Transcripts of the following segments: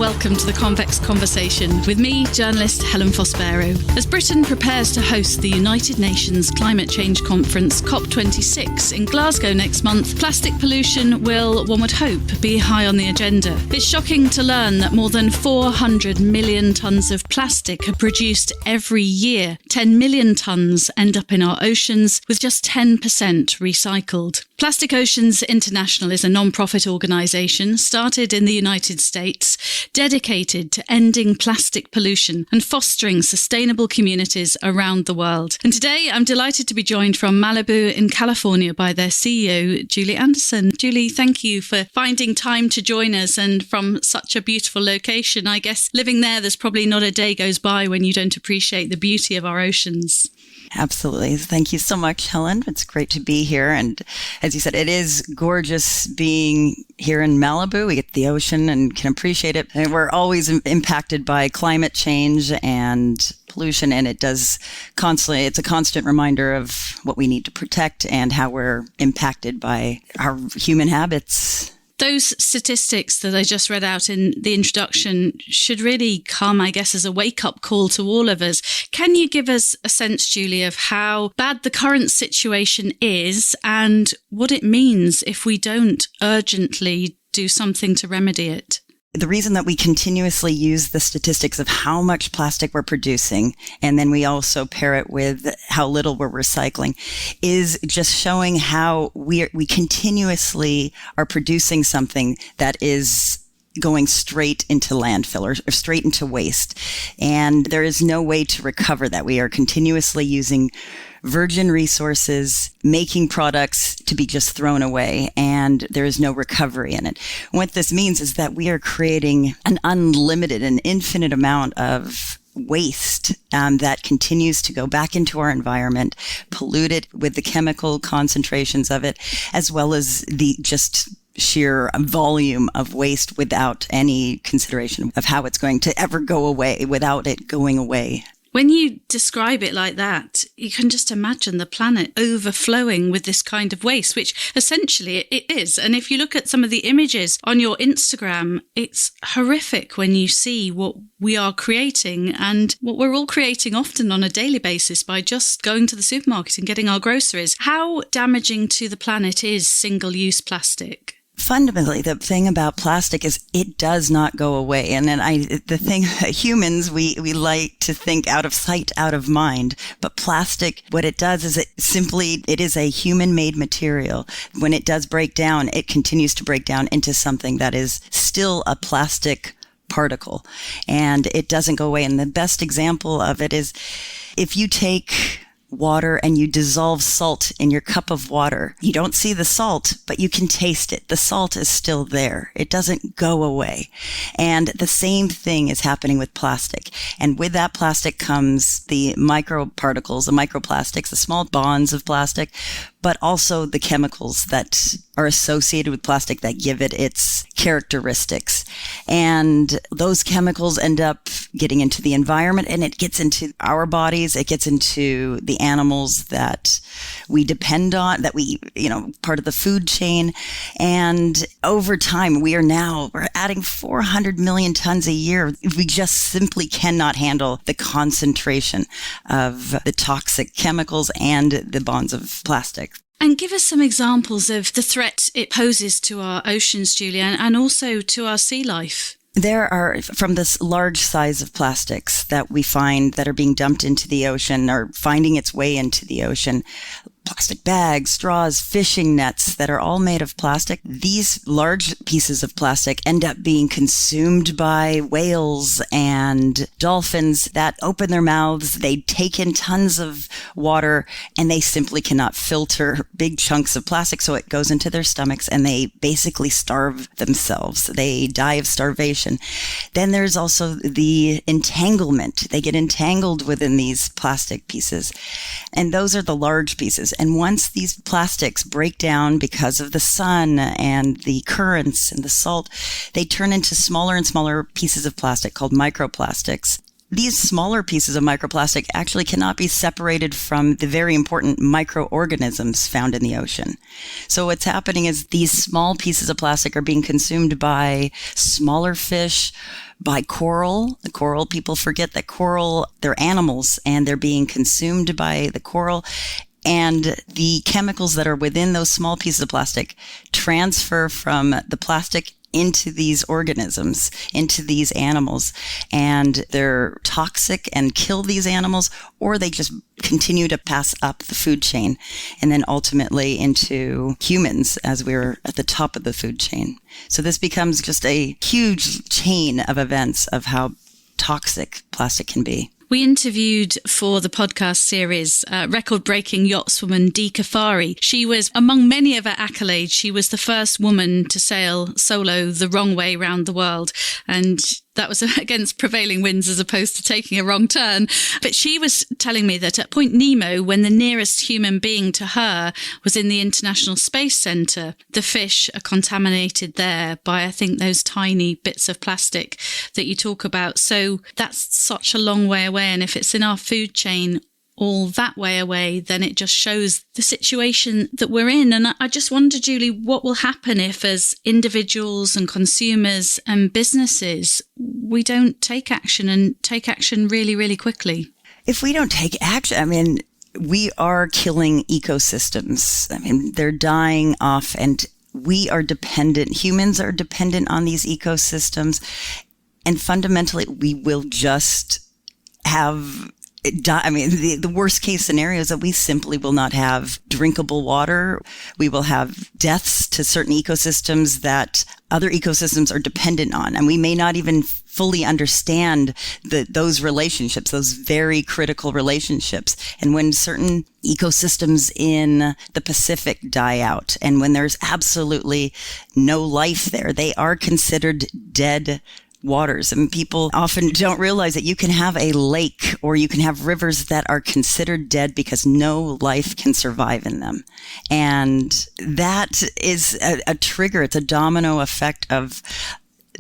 welcome to the Convex Conversation with me, journalist Helen Fospero. As Britain prepares to host the United Nations Climate Change Conference COP26 in Glasgow next month, plastic pollution will, one would hope, be high on the agenda. It's shocking to learn that more than 400 million tonnes of plastic are produced every year. 10 million tonnes end up in our oceans, with just 10% recycled. Plastic Oceans International is a non-profit organisation started in the United States, dedicated to ending plastic pollution and fostering sustainable communities around the world. And today I'm delighted to be joined from Malibu in California by their CEO, Julie Andersen. Julie, thank you for finding time to join us, and from such a beautiful location. I guess living there's probably not a day goes by when you don't appreciate the beauty of our oceans. Absolutely. Thank you so much, Helen. It's great to be here. And as you said, it is gorgeous being here in Malibu. We get the ocean and can appreciate it. And we're always impacted by climate change and pollution, and it's a constant reminder of what we need to protect and how we're impacted by our human habits. Those statistics that I just read out in the introduction should really come, I guess, as a wake-up call to all of us. Can you give us a sense, Julie, of how bad the current situation is and what it means if we don't urgently do something to remedy it? The reason that we continuously use the statistics of how much plastic we're producing, and then we also pair it with how little we're recycling, is just showing how we continuously are producing something that is going straight into landfill or straight into waste. And there is no way to recover that. We are continuously using virgin resources, making products to be just thrown away, and there is no recovery in it. What this means is that we are creating an infinite amount of waste that continues to go back into our environment, pollute it with the chemical concentrations of it, as well as the just sheer volume of waste without any consideration of how it's going to ever go away, without it going away. When you describe it like that, you can just imagine the planet overflowing with this kind of waste, which essentially it is. And if you look at some of the images on your Instagram, it's horrific when you see what we are creating and what we're all creating often on a daily basis by just going to the supermarket and getting our groceries. How damaging to the planet is single-use plastic? Fundamentally, the thing about plastic is it does not go away. And then the thing that humans, we like to think out of sight, out of mind. But plastic, what it does is it is a human-made material. When it does break down, it continues to break down into something that is still a plastic particle. And it doesn't go away. And the best example of it is if you take water and you dissolve salt in your cup of water. You don't see the salt, but you can taste it. The salt is still there. It doesn't go away. And the same thing is happening with plastic. And with that plastic comes the microparticles, the microplastics, the small bonds of plastic, but also the chemicals that are associated with plastic that give it its characteristics. And those chemicals end up getting into the environment, and it gets into our bodies. It gets into the animals that we depend on, that we, part of the food chain. And over time, we're adding 400 million tons a year. We just simply cannot handle the concentration of the toxic chemicals and the bonds of plastic. And give us some examples of the threat it poses to our oceans, Julia, and also to our sea life. There are, from this large size of plastics that we find that are being dumped into the ocean or finding its way into the ocean, plastic bags, straws, fishing nets that are all made of plastic. These large pieces of plastic end up being consumed by whales and dolphins that open their mouths. They take in tons of water and they simply cannot filter big chunks of plastic. So it goes into their stomachs and they basically starve themselves. They die of starvation. Then there's also the entanglement. They get entangled within these plastic pieces. And those are the large pieces. And once these plastics break down because of the sun and the currents and the salt, they turn into smaller and smaller pieces of plastic called microplastics. These smaller pieces of microplastic actually cannot be separated from the very important microorganisms found in the ocean. So what's happening is these small pieces of plastic are being consumed by smaller fish, by coral. The coral, people forget that coral, they're animals and they're being consumed by the coral. And the chemicals that are within those small pieces of plastic transfer from the plastic into these organisms, into these animals, and they're toxic and kill these animals, or they just continue to pass up the food chain and then ultimately into humans as we're at the top of the food chain. So this becomes just a huge chain of events of how toxic plastic can be. We interviewed for the podcast series record-breaking yachtswoman Dee Kafari. She was, among many of her accolades, she was the first woman to sail solo the wrong way around the world. And that was against prevailing winds as opposed to taking a wrong turn. But she was telling me that at Point Nemo, when the nearest human being to her was in the International Space Centre, the fish are contaminated there by, I think, those tiny bits of plastic that you talk about. So that's such a long way away. And if it's in our food chain all that way away, then it just shows the situation that we're in. And I just wonder, Julie, what will happen if, as individuals and consumers and businesses, we don't take action and take action really, really quickly? If we don't take action, I mean, we are killing ecosystems. I mean, they're dying off, and we are dependent. Humans are dependent on these ecosystems. And fundamentally, we will just have I mean, the worst case scenario is that we simply will not have drinkable water. We will have deaths to certain ecosystems that other ecosystems are dependent on. And we may not even fully understand those relationships, those very critical relationships. And when certain ecosystems in the Pacific die out, and when there's absolutely no life there, they are considered dead waters. And people often don't realize that you can have a lake or you can have rivers that are considered dead because no life can survive in them. And that is a trigger. It's a domino effect of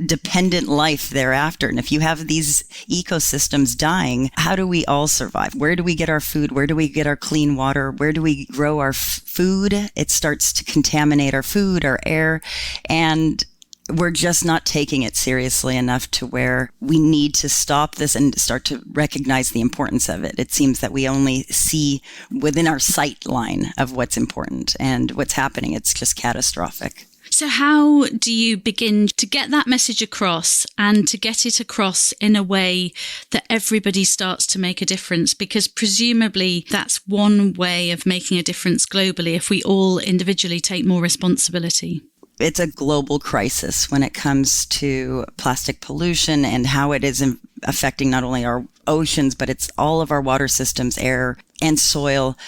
dependent life thereafter. And if you have these ecosystems dying, how do we all survive? Where do we get our food? Where do we get our clean water? Where do we grow our food? It starts to contaminate our food, our air, and we're just not taking it seriously enough to where we need to stop this and start to recognize the importance of it. It seems that we only see within our sight line of what's important and what's happening. It's just catastrophic. So how do you begin to get that message across and to get it across in a way that everybody starts to make a difference? Because presumably that's one way of making a difference globally if we all individually take more responsibility. It's a global crisis when it comes to plastic pollution and how it is affecting not only our oceans, but it's all of our water systems, air and soil.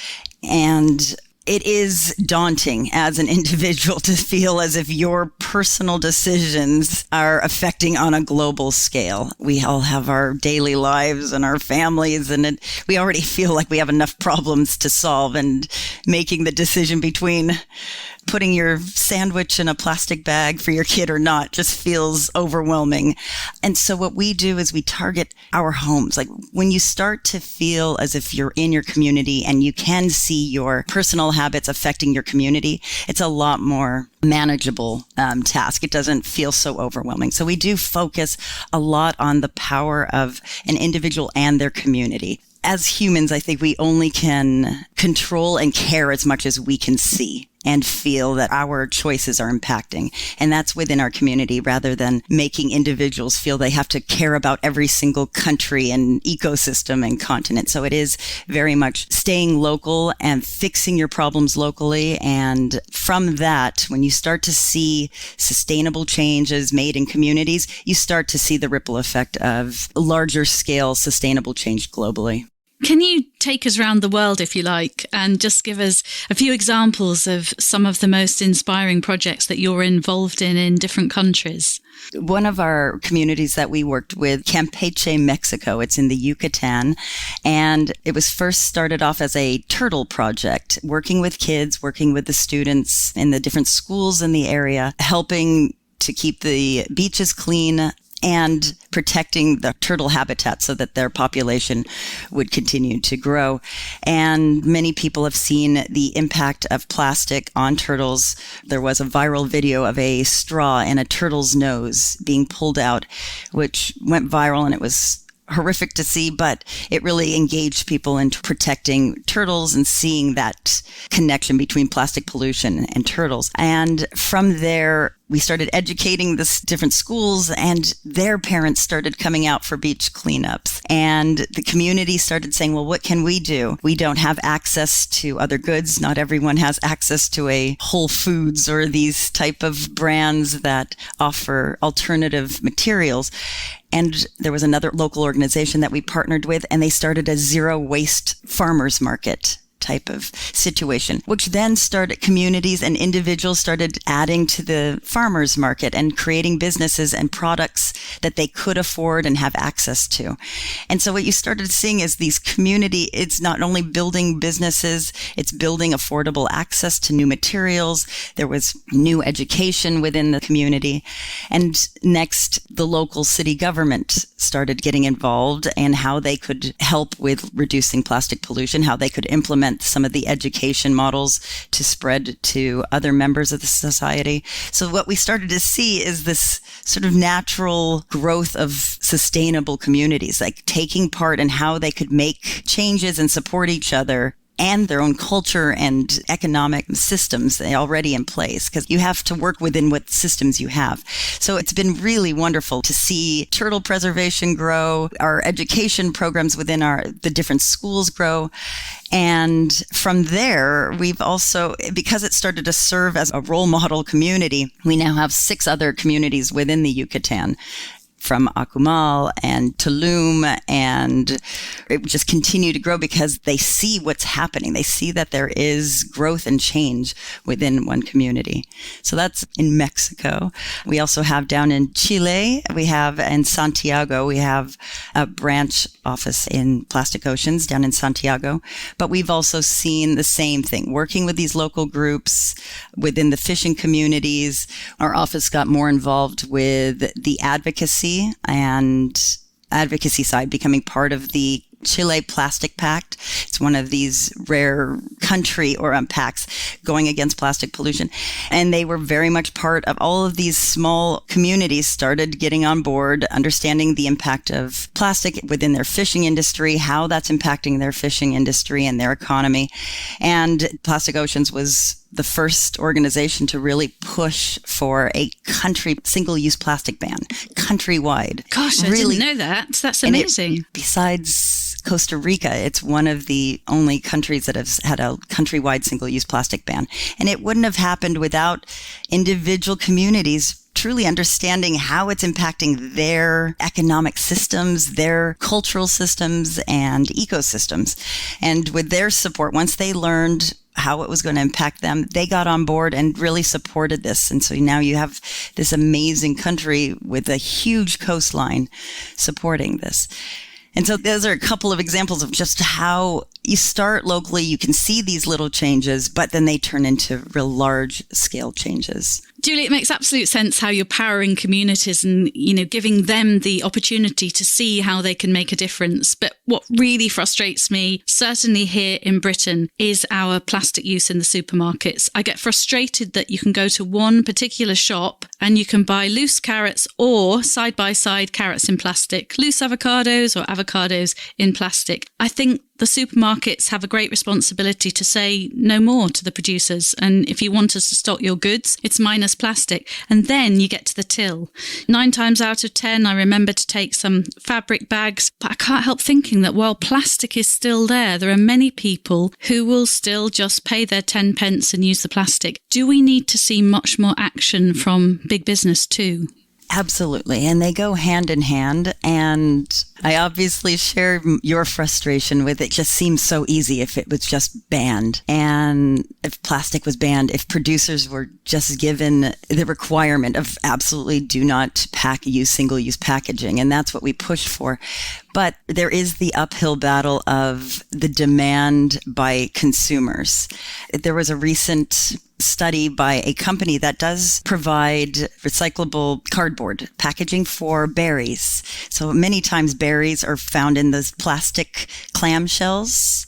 And it is daunting as an individual to feel as if your personal decisions are affecting on a global scale. We all have our daily lives and our families, and we already feel like we have enough problems to solve, and making the decision between putting your sandwich in a plastic bag for your kid or not just feels overwhelming. And so what we do is we target our homes. Like when you start to feel as if you're in your community and you can see your personal habits affecting your community, it's a lot more manageable task. It doesn't feel so overwhelming. So we do focus a lot on the power of an individual and their community. As humans, I think we only can control and care as much as we can see and feel that our choices are impacting. And that's within our community, rather than making individuals feel they have to care about every single country and ecosystem and continent. So it is very much staying local and fixing your problems locally. And from that, when you start to see sustainable changes made in communities, you start to see the ripple effect of larger scale sustainable change globally. Can you take us around the world, if you like, and just give us a few examples of some of the most inspiring projects that you're involved in different countries? One of our communities that we worked with, Campeche, Mexico, it's in the Yucatan, and it was first started off as a turtle project, working with kids, working with the students in the different schools in the area, helping to keep the beaches clean and protecting the turtle habitat so that their population would continue to grow. And many people have seen the impact of plastic on turtles. There was a viral video of a straw in a turtle's nose being pulled out, which went viral, and it was horrific to see, but it really engaged people into protecting turtles and seeing that connection between plastic pollution and turtles. And from there, we started educating the different schools, and their parents started coming out for beach cleanups. And the community started saying, well, what can we do? We don't have access to other goods. Not everyone has access to a Whole Foods or these type of brands that offer alternative materials. And there was another local organization that we partnered with, and they started a zero waste farmers market type of situation, which then started communities and individuals started adding to the farmers market and creating businesses and products that they could afford and have access to. And so what you started seeing is these community, it's not only building businesses, it's building affordable access to new materials. There was new education within the community. And next, the local city government started getting involved and how they could help with reducing plastic pollution, how they could implement some of the education models to spread to other members of the society. So what we started to see is this sort of natural growth of sustainable communities, like taking part in how they could make changes and support each other and their own culture and economic systems already in place, because you have to work within what systems you have. So it's been really wonderful to see turtle preservation grow, our education programs within the different schools grow. And from there, we've also, because it started to serve as a role model community, we now have 6 other communities within the Yucatan, from Akumal and Tulum, and it just continue to grow because they see what's happening. They see that there is growth and change within one community. So that's in Mexico. We also have down in Chile, we have in Santiago, we have a branch office in Plastic Oceans down in Santiago. But we've also seen the same thing, working with these local groups within the fishing communities. Our office got more involved with the advocacy side, becoming part of the Chile Plastic Pact. It's one of these rare country or pacts going against plastic pollution. And they were very much part of all of these small communities started getting on board, understanding the impact of plastic within their fishing industry, how that's impacting their fishing industry and their economy. And Plastic Oceans was the first organization to really push for a country single-use plastic ban, countrywide. Gosh, I didn't know that. That's amazing. Besides Costa Rica, it's one of the only countries that has had a countrywide single-use plastic ban. And it wouldn't have happened without individual communities truly understanding how it's impacting their economic systems, their cultural systems, and ecosystems. And with their support, once they learned how it was going to impact them, they got on board and really supported this. And so now you have this amazing country with a huge coastline supporting this. And so those are a couple of examples of just how you start locally, you can see these little changes, but then they turn into real large scale changes. Julie, it makes absolute sense how you're powering communities and, giving them the opportunity to see how they can make a difference. But what really frustrates me, certainly here in Britain, is our plastic use in the supermarkets. I get frustrated that you can go to one particular shop and you can buy loose carrots or side-by-side carrots in plastic, loose avocados or avocados in plastic. I think the supermarkets have a great responsibility to say no more to the producers. And if you want us to stock your goods, it's minus plastic. And then you get to the till. 9 times out of 10, I remember to take some fabric bags. But I can't help thinking that while plastic is still there are many people who will still just pay their 10 pence and use the plastic. Do we need to see much more action from big business too? Absolutely. And they go hand in hand. And I obviously share your frustration with it. Just seems so easy if it was just banned. And if plastic was banned, if producers were just given the requirement of absolutely do not use single-use packaging. And that's what we push for. But there is the uphill battle of the demand by consumers. There was a recent study by a company that does provide recyclable cardboard packaging for berries. So many times berries are found in those plastic clamshells.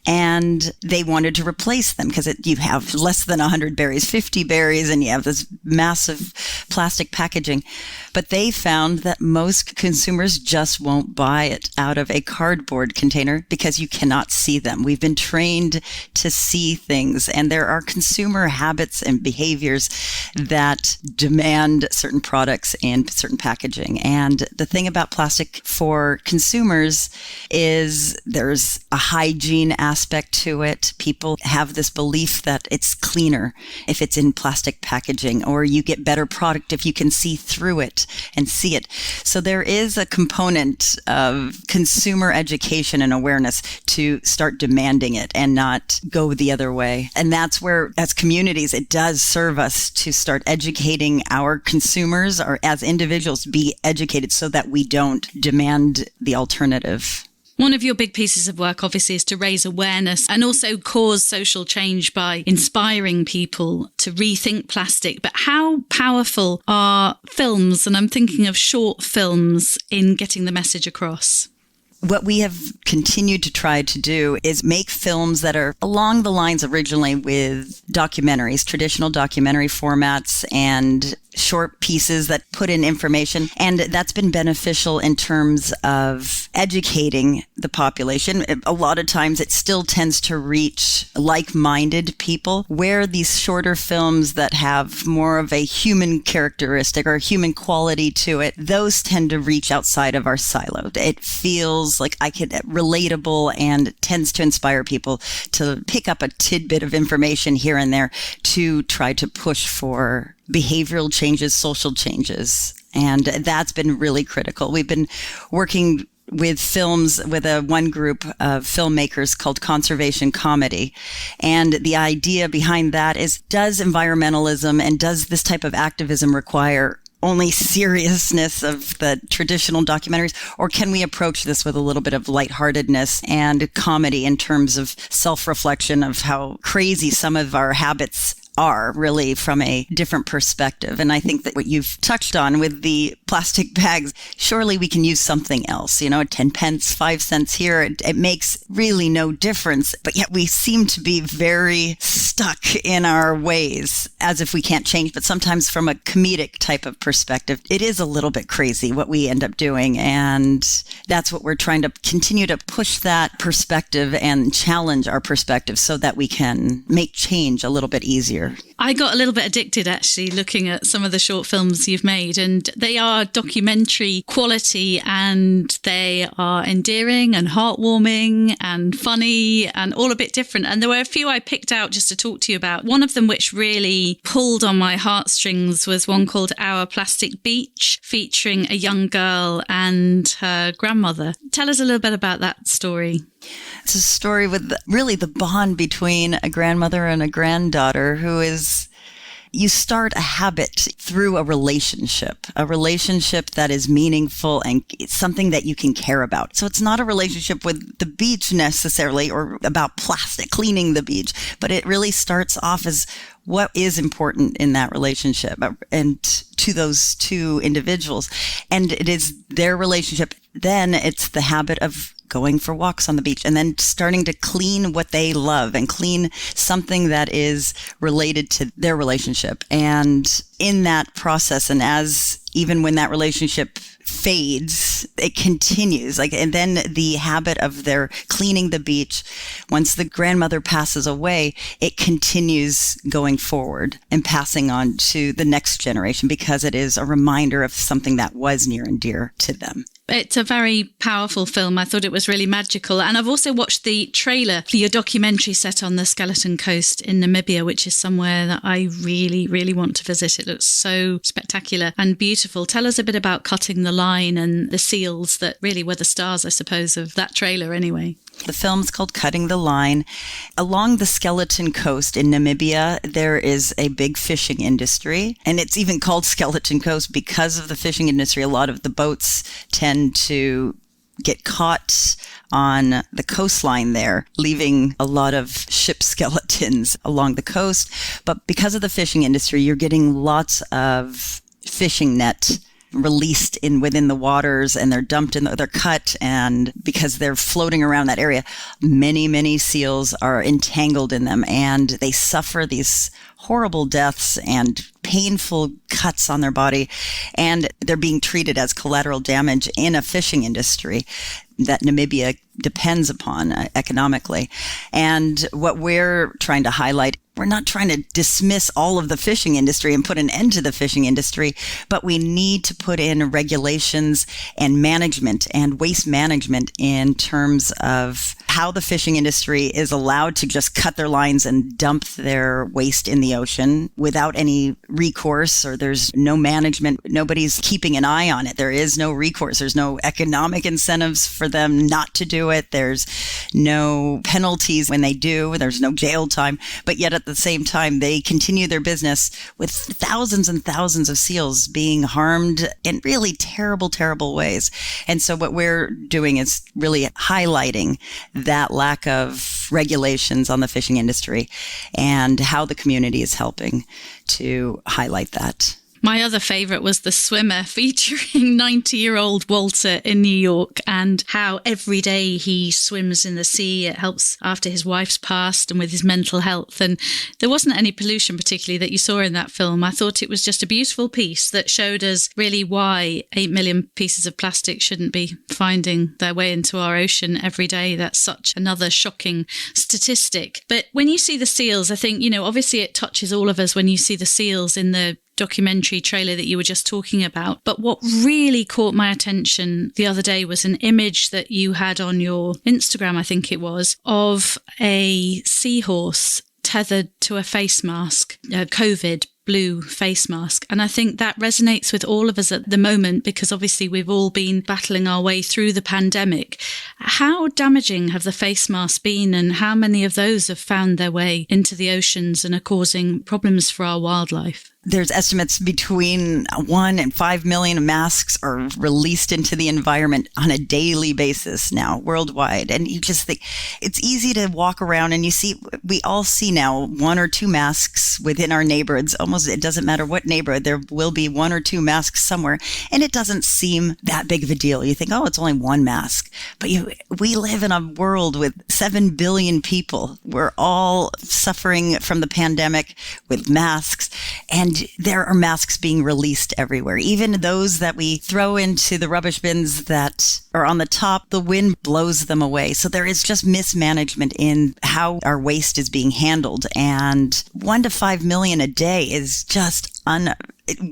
And they wanted to replace them because you have less than 100 berries, 50 berries, and you have this massive plastic packaging. But they found that most consumers just won't buy it out of a cardboard container because you cannot see them. We've been trained to see things, and there are consumer habits and behaviors that demand certain products and certain packaging. And the thing about plastic for consumers is there's a hygiene aspect to it. People have this belief that it's cleaner if it's in plastic packaging, or you get better product if you can see through it and see it. So there is a component of consumer education and awareness to start demanding it and not go the other way. And that's where, as communities, it does serve us to start educating our consumers, or as individuals, be educated so that we don't demand the alternative. One of your big pieces of work, obviously, is to raise awareness and also cause social change by inspiring people to rethink plastic. But how powerful are films, and I'm thinking of short films, in getting the message across? What we have continued to try to do is make films that are along the lines originally with documentaries, traditional documentary formats, and short pieces that put in information. And that's been beneficial in terms of educating the population. A lot of times it still tends to reach like-minded people, where these shorter films that have more of a human characteristic or human quality to it, those tend to reach outside of our silo. It feels like relatable and tends to inspire people to pick up a tidbit of information here and there to try to push for behavioral changes, social changes. And that's been really critical. We've been working with films with one group of filmmakers called Conservation Comedy. And the idea behind that is, does environmentalism and does this type of activism require only seriousness of the traditional documentaries, or can we approach this with a little bit of lightheartedness and comedy in terms of self-reflection of how crazy some of our habits are, really, from a different perspective? And I think that what you've touched on with the plastic bags, surely we can use something else, 10 pence, 5 cents here. It makes really no difference, but yet we seem to be very stuck in our ways as if we can't change. But sometimes from a comedic type of perspective, it is a little bit crazy what we end up doing. And that's what we're trying to continue to push, that perspective and challenge our perspective so that we can make change a little bit easier. I got a little bit addicted, actually, looking at some of the short films you've made, and they are documentary quality, and they are endearing and heartwarming and funny and all a bit different. And there were a few I picked out just to talk to you about. One of them which really pulled on my heartstrings was one called Our Plastic Beach, featuring a young girl and her grandmother. Tell us a little bit about that story. It's a story with really the bond between a grandmother and a granddaughter, who is, you start a habit through a relationship that is meaningful and it's something that you can care about. So it's not a relationship with the beach necessarily, or about plastic, cleaning the beach, but it really starts off as what is important in that relationship and to those two individuals. And it is their relationship. Then it's the habit of going for walks on the beach, and then starting to clean what they love and clean something that is related to their relationship. And in that process, and as even when that relationship fades, it continues. And then the habit of their cleaning the beach, once the grandmother passes away, it continues going forward and passing on to the next generation, because it is a reminder of something that was near and dear to them. It's a very powerful film. I thought it was really magical. And I've also watched the trailer for your documentary set on the Skeleton Coast in Namibia, which is somewhere that I really, really want to visit. It looks so spectacular and beautiful. Tell us a bit about Cutting the Line and the seals that really were the stars, I suppose, of that trailer anyway. The film's called Cutting the Line. Along the Skeleton Coast in Namibia, there is a big fishing industry, and it's even called Skeleton Coast because of the fishing industry. A lot of the boats tend to get caught on the coastline there, leaving a lot of ship skeletons along the coast. But because of the fishing industry, you're getting lots of fishing net released within the waters, and they're dumped they're cut, and because they're floating around that area, many seals are entangled in them, and they suffer these horrible deaths and painful cuts on their body, and they're being treated as collateral damage in a fishing industry that Namibia depends upon economically. And what we're trying to highlight, we're not trying to dismiss all of the fishing industry and put an end to the fishing industry, but we need to put in regulations and management and waste management in terms of how the fishing industry is allowed to just cut their lines and dump their waste in the ocean without any recourse, or there's no management. Nobody's keeping an eye on it. There is no recourse. There's no economic incentives for them not to do it. There's no penalties when they do. There's no jail time. But yet at the same time, they continue their business with thousands and thousands of seals being harmed in really terrible, terrible ways. And so what we're doing is really highlighting that lack of regulations on the fishing industry and how the community is helping to highlight that. My other favourite was The Swimmer, featuring 90-year-old Walter in New York, and how every day he swims in the sea. It helps after his wife's passed and with his mental health. And there wasn't any pollution particularly that you saw in that film. I thought it was just a beautiful piece that showed us really why 8 million pieces of plastic shouldn't be finding their way into our ocean every day. That's such another shocking statistic. But when you see the seals, I think, obviously it touches all of us when you see the seals in the documentary trailer that you were just talking about. But what really caught my attention the other day was an image that you had on your Instagram, I think it was, of a seahorse tethered to a face mask, a COVID blue face mask. And I think that resonates with all of us at the moment, because obviously we've all been battling our way through the pandemic. How damaging have the face masks been, and how many of those have found their way into the oceans and are causing problems for our wildlife? There's estimates between 1 and 5 million masks are released into the environment on a daily basis now worldwide. And you just think it's easy to walk around and we all see now 1 or 2 masks within our neighborhoods. Almost, it doesn't matter what neighborhood, there will be 1 or 2 masks somewhere. And it doesn't seem that big of a deal. You think, oh, it's only 1 mask. But we live in a world with 7 billion people. We're all suffering from the pandemic with masks. And there are masks being released everywhere. Even those that we throw into the rubbish bins that are on the top, the wind blows them away. So there is just mismanagement in how our waste is being handled. And 1 to 5 million a day is just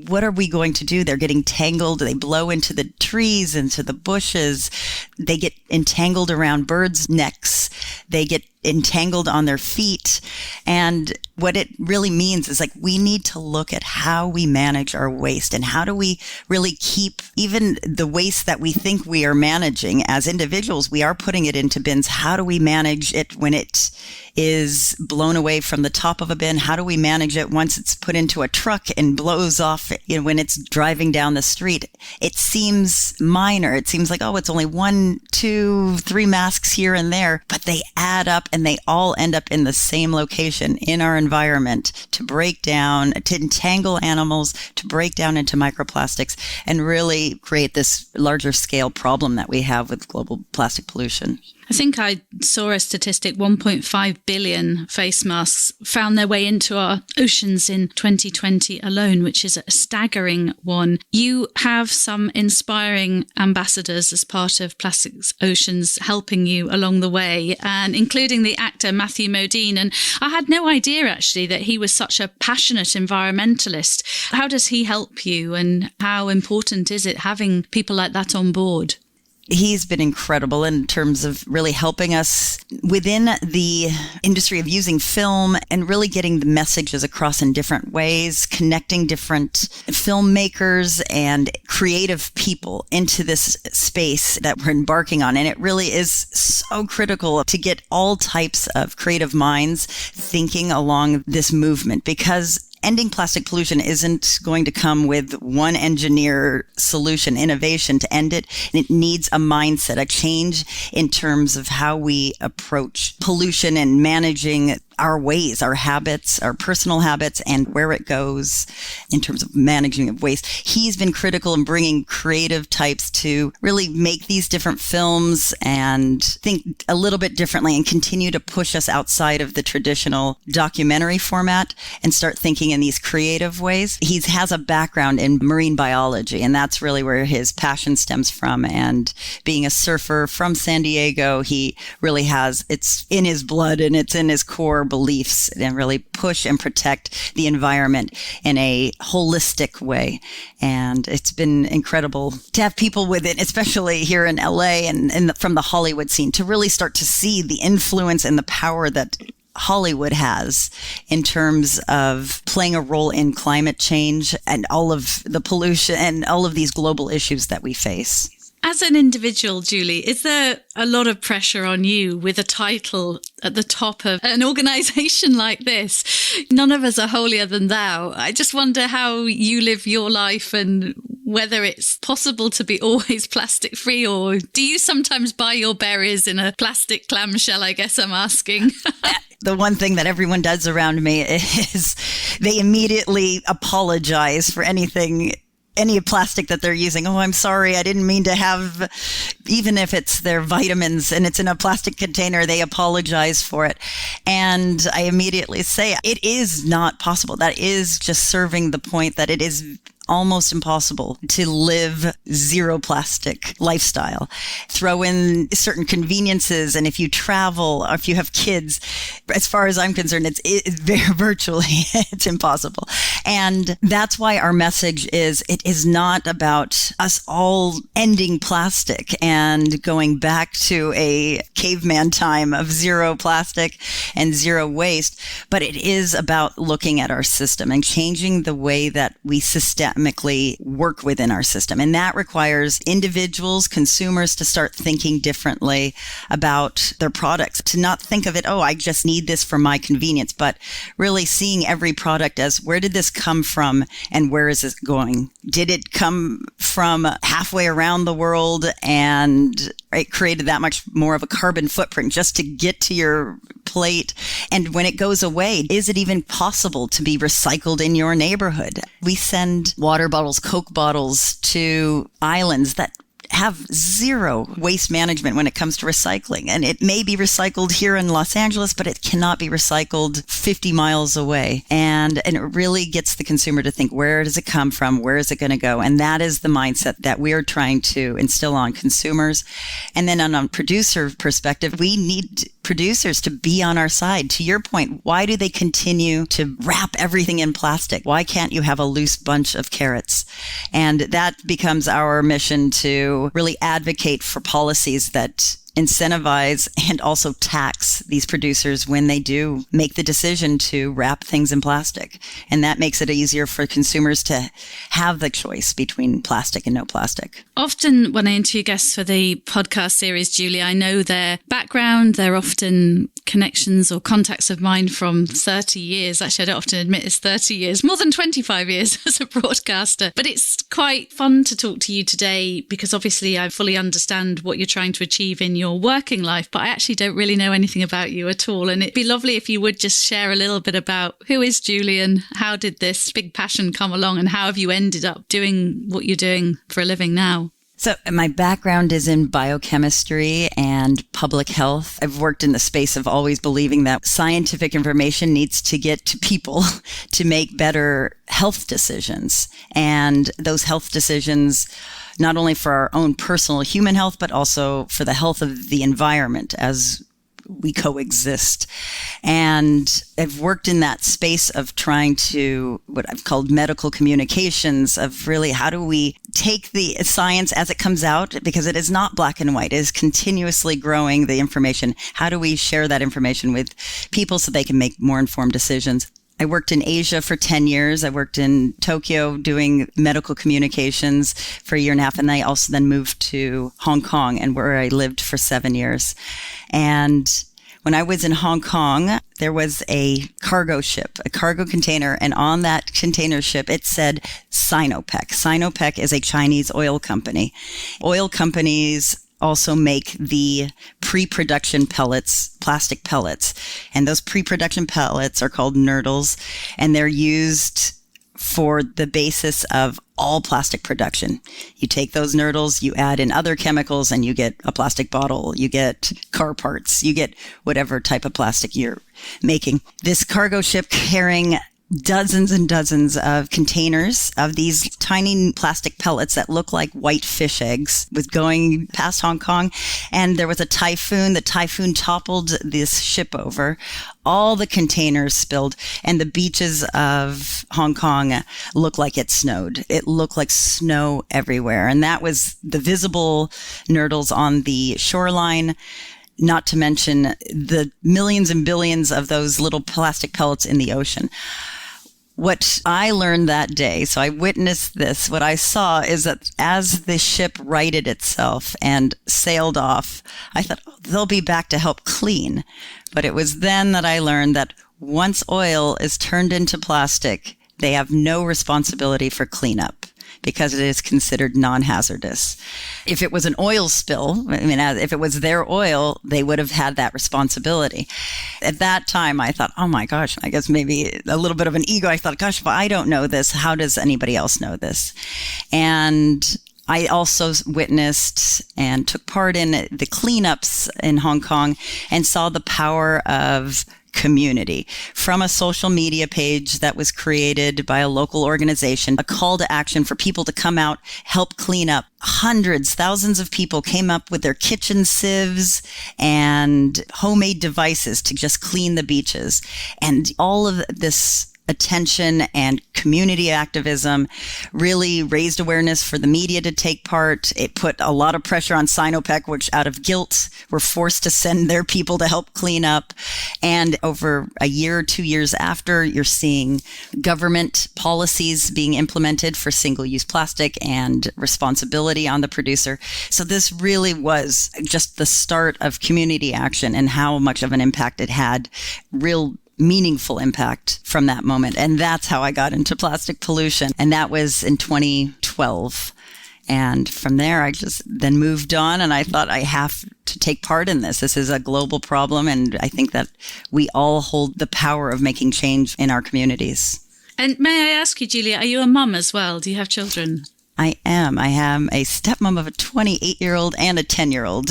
what are we going to do? They're getting tangled. They blow into the trees, into the bushes. They get entangled around birds' necks. They get entangled on their feet. And what it really means is we need to look at how we manage our waste, and how do we really keep even the waste that we think we are managing as individuals. We are putting it into bins. How do we manage it when it is blown away from the top of a bin? How do we manage it once it's put into a truck and blows off, when it's driving down the street? It seems minor. It seems like, it's only 1, 2, 3 masks here and there, but they add up and they all end up in the same location in our environment to break down, to entangle animals, to break down into microplastics, and really create this larger scale problem that we have with global plastic pollution. I think I saw a statistic, 1.5 billion face masks found their way into our oceans in 2020 alone, which is a staggering one. You have some inspiring ambassadors as part of Plastics Oceans helping you along the way, and including the actor Matthew Modine. And I had no idea actually that he was such a passionate environmentalist. How does he help you, and how important is it having people like that on board? He's been incredible in terms of really helping us within the industry of using film and really getting the messages across in different ways, connecting different filmmakers and creative people into this space that we're embarking on. And it really is so critical to get all types of creative minds thinking along this movement, because ending plastic pollution isn't going to come with one engineer solution, innovation to end it. It needs a mindset, a change in terms of how we approach pollution and managing our ways, our habits, our personal habits, and where it goes in terms of managing of waste. He's been critical in bringing creative types to really make these different films and think a little bit differently and continue to push us outside of the traditional documentary format and start thinking in these creative ways. He has a background in marine biology, and that's really where his passion stems from. And being a surfer from San Diego, he really has, it's in his blood and it's in his core beliefs, and really push and protect the environment in a holistic way. And it's been incredible to have people with it, especially here in LA and from the Hollywood scene, to really start to see the influence and the power that Hollywood has in terms of playing a role in climate change and all of the pollution and all of these global issues that we face. As an individual, Julie, is there a lot of pressure on you with a title at the top of an organisation like this? None of us are holier than thou. I just wonder how you live your life and whether it's possible to be always plastic free, or do you sometimes buy your berries in a plastic clamshell, I guess I'm asking? The one thing that everyone does around me is they immediately apologize for any plastic that they're using. Oh, I'm sorry. I didn't mean to have, even if it's their vitamins and it's in a plastic container, they apologize for it. And I immediately say, it is not possible. That is just serving the point that it is almost impossible to live zero plastic lifestyle. Throw in certain conveniences, and if you travel or if you have kids, as far as I'm concerned, it's very virtually it's impossible. And that's why our message is, it is not about us all ending plastic and going back to a caveman time of zero plastic and zero waste, but it is about looking at our system and changing the way that we systemically work within our system. And that requires individuals, consumers, to start thinking differently about their products, to not think of it, oh, I just need this for my convenience, but really seeing every product as, where did this come from and where is it going? Did it come from halfway around the world and it created that much more of a carbon footprint just to get to your plate? And when it goes away, is it even possible to be recycled in your neighborhood? We send water bottles, Coke bottles to islands that have zero waste management when it comes to recycling. And it may be recycled here in Los Angeles, but it cannot be recycled 50 miles away. And it really gets the consumer to think, where does it come from? Where is it going to go? And that is the mindset that we're trying to instill on consumers. And then on a producer perspective, we need producers to be on our side. To your point, why do they continue to wrap everything in plastic? Why can't you have a loose bunch of carrots? And that becomes our mission, to really advocate for policies that incentivize and also tax these producers when they do make the decision to wrap things in plastic. And that makes it easier for consumers to have the choice between plastic and no plastic. Often when I interview guests for the podcast series, Julie, I know their background. They're often connections or contacts of mine from 30 years. Actually, I don't often admit it's 30 years, more than 25 years as a broadcaster. But it's quite fun to talk to you today because obviously I fully understand what you're trying to achieve in your working life, but I actually don't really know anything about you at all. And it'd be lovely if you would just share a little bit about who is Julie and how did this big passion come along and how have you ended up doing what you're doing for a living now? So my background is in biochemistry and public health. I've worked in the space of always believing that scientific information needs to get to people to make better health decisions. And those health decisions, not only for our own personal human health, but also for the health of the environment as we coexist. And I've worked in that space of trying to, what I've called medical communications, of really how do we take the science as it comes out, because it is not black and white, it is continuously growing the information. How do we share that information with people so they can make more informed decisions? I worked in Asia for 10 years. I worked in Tokyo doing medical communications for a year and a half. And I also then moved to Hong Kong, and where I lived for 7 years. And When I was in Hong Kong, there was a cargo ship, a cargo container, and on that container ship, it said Sinopec. Sinopec is a Chinese oil company. Oil companies also make the pre-production pellets, plastic pellets. And those pre-production pellets are called nurdles, and they're used for the basis of all plastic production. You take those nurdles, you add in other chemicals, and you get a plastic bottle, you get car parts, you get whatever type of plastic you're making. This cargo ship carrying dozens and dozens of containers of these tiny plastic pellets that look like white fish eggs was going past Hong Kong. And there was a typhoon. The typhoon toppled this ship over. All the containers spilled, and the beaches of Hong Kong looked like it snowed. It looked like snow everywhere. And that was the visible nurdles on the shoreline, not to mention the millions and billions of those little plastic pellets in the ocean. What I learned that day, so I witnessed this, what I saw is that as the ship righted itself and sailed off, I thought, oh, they'll be back to help clean. But it was then that I learned that once oil is turned into plastic, they have no responsibility for cleanup, because it is considered non-hazardous. If it was an oil spill, if it was their oil, they would have had that responsibility. At that time, I thought, oh my gosh, I guess maybe a little bit of an ego. I thought, gosh, if I don't know this, how does anybody else know this? And I also witnessed and took part in the cleanups in Hong Kong and saw the power of community. From a social media page that was created by a local organization, a call to action for people to come out, help clean up. Hundreds, thousands of people came up with their kitchen sieves and homemade devices to just clean the beaches. And all of this attention and community activism really raised awareness for the media to take part. It put a lot of pressure on Sinopec, which out of guilt were forced to send their people to help clean up. And over a year or 2 years after, you're seeing government policies being implemented for single-use plastic and responsibility on the producer. So this really was just the start of community action and how much of an impact it had, real meaningful impact from that moment. And that's how I got into plastic pollution. And that was in 2012. And from there, I just then moved on, and I thought I have to take part in this. This is a global problem, and I think that we all hold the power of making change in our communities. And may I ask you, Julia, are you a mum as well? Do you have children? I am. I am a stepmom of a 28-year-old and a 10-year-old.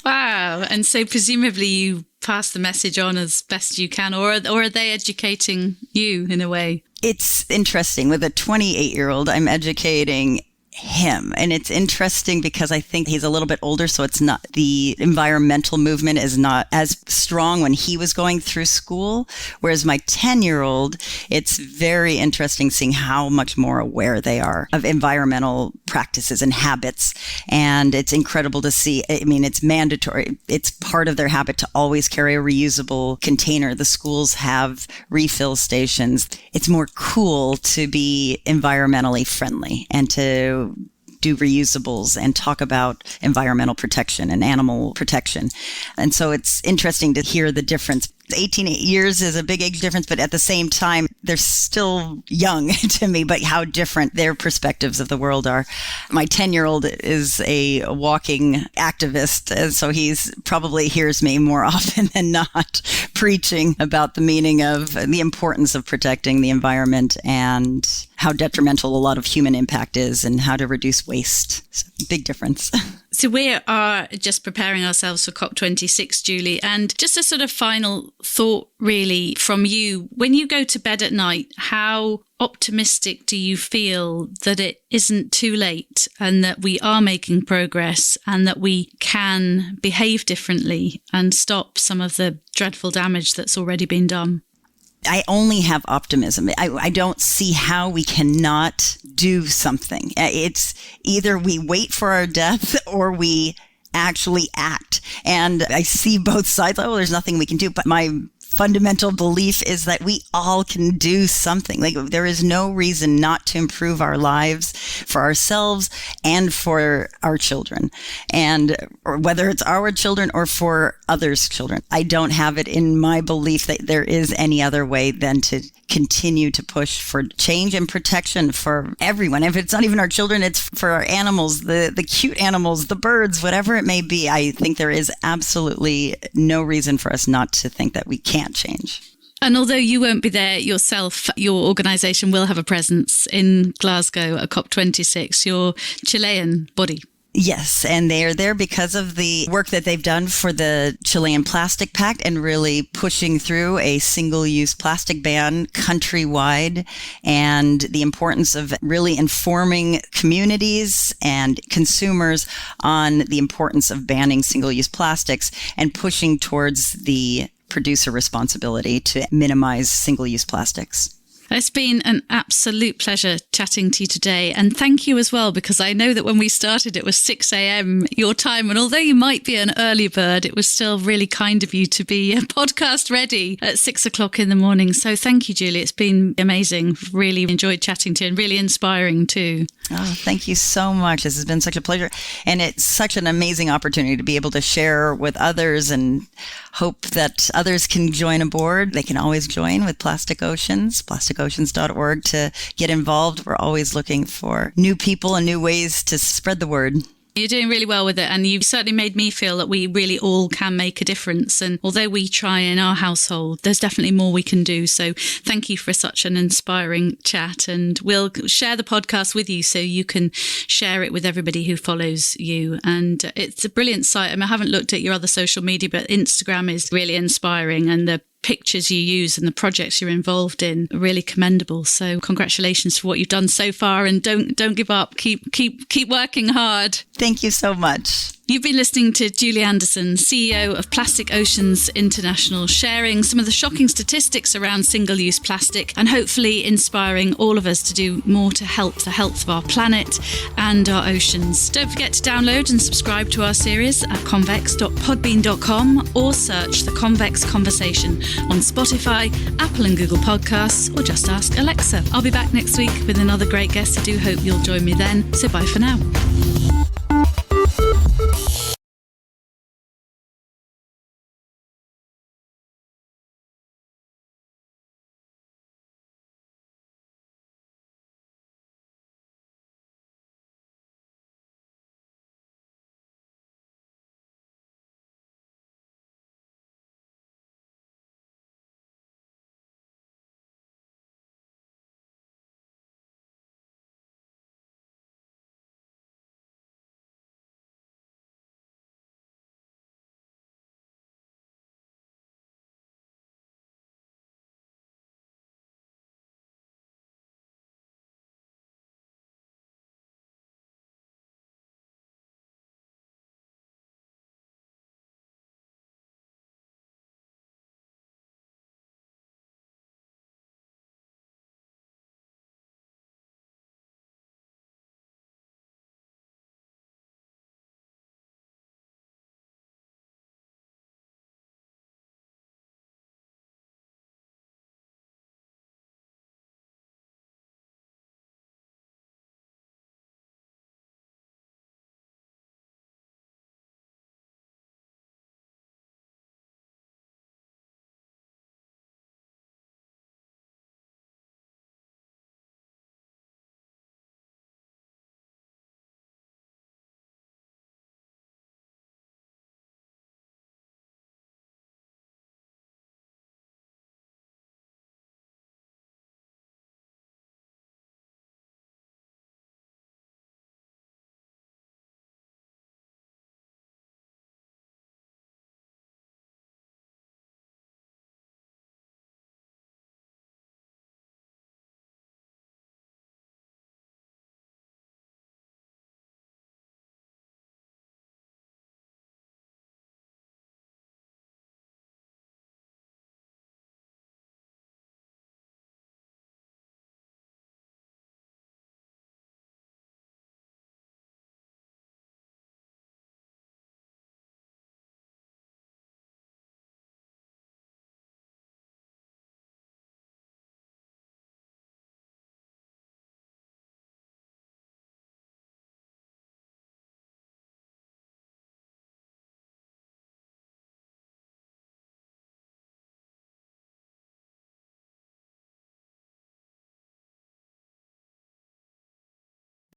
Wow. And so presumably you pass the message on as best you can, or are they educating you in a way? It's interesting. With a 28-year-old, I'm educating him. And it's interesting because I think he's a little bit older, so it's not, the environmental movement is not as strong when he was going through school. Whereas my 10-year-old, it's very interesting seeing how much more aware they are of environmental practices and habits. And it's incredible to see. I mean, it's mandatory. It's part of their habit to always carry a reusable container. The schools have refill stations. It's more cool to be environmentally friendly and to do reusables and talk about environmental protection and animal protection. And so it's interesting to hear the difference. 18 years is a big age difference, but at the same time, they're still young to me, but how different their perspectives of the world are. My 10-year-old is a walking activist, and so he's probably hears me more often than not preaching about the meaning of the importance of protecting the environment and how detrimental a lot of human impact is and how to reduce waste. So, big difference. So we are just preparing ourselves for COP26, Julie, and just a sort of final thought really from you. When you go to bed at night, how optimistic do you feel that it isn't too late and that we are making progress and that we can behave differently and stop some of the dreadful damage that's already been done? I only have optimism. I don't see how we cannot do something. It's either we wait for our death or we actually act. And I see both sides. Oh, there's nothing we can do. But my fundamental belief is that we all can do something. Like, there is no reason not to improve our lives for ourselves and for our children, and or whether it's our children or for others' children. I don't have it in my belief that there is any other way than to continue to push for change and protection for everyone. If it's not even our children, it's for our animals, the cute animals, the birds, whatever it may be. I think there is absolutely no reason for us not to think that we can't change. And although you won't be there yourself, your organisation will have a presence in Glasgow at COP26, your Chilean body. Yes, and they are there because of the work that they've done for the Chilean Plastic Pact and really pushing through a single-use plastic ban countrywide, and the importance of really informing communities and consumers on the importance of banning single-use plastics and pushing towards the producer responsibility to minimize single-use plastics. It's been an absolute pleasure chatting to you today. And thank you as well, because I know that when we started, it was 6 a.m. your time. And although you might be an early bird, it was still really kind of you to be podcast ready at 6 o'clock in the morning. So thank you, Julie. It's been amazing. Really enjoyed chatting to you and really inspiring too. Oh, thank you so much. This has been such a pleasure. And it's such an amazing opportunity to be able to share with others, and hope that others can join aboard. They can always join with Plastic Oceans, plasticoceans.org, to get involved. We're always looking for new people and new ways to spread the word. You're doing really well with it, and you've certainly made me feel that we really all can make a difference. And although we try in our household, there's definitely more we can do. So thank you for such an inspiring chat, and we'll share the podcast with you so you can share it with everybody who follows you. And it's a brilliant site. I mean, I haven't looked at your other social media, but Instagram is really inspiring, and the pictures you use and the projects you're involved in are really commendable. So congratulations for what you've done so far, and don't give up. Keep working hard. Thank you so much. You've been listening to Julie Andersen, CEO of Plastic Oceans International, sharing some of the shocking statistics around single-use plastic and hopefully inspiring all of us to do more to help the health of our planet and our oceans. Don't forget to download and subscribe to our series at convex.podbean.com, or search The Convex Conversation on Spotify, Apple and Google Podcasts, or just ask Alexa. I'll be back next week with another great guest. I do hope you'll join me then. So bye for now.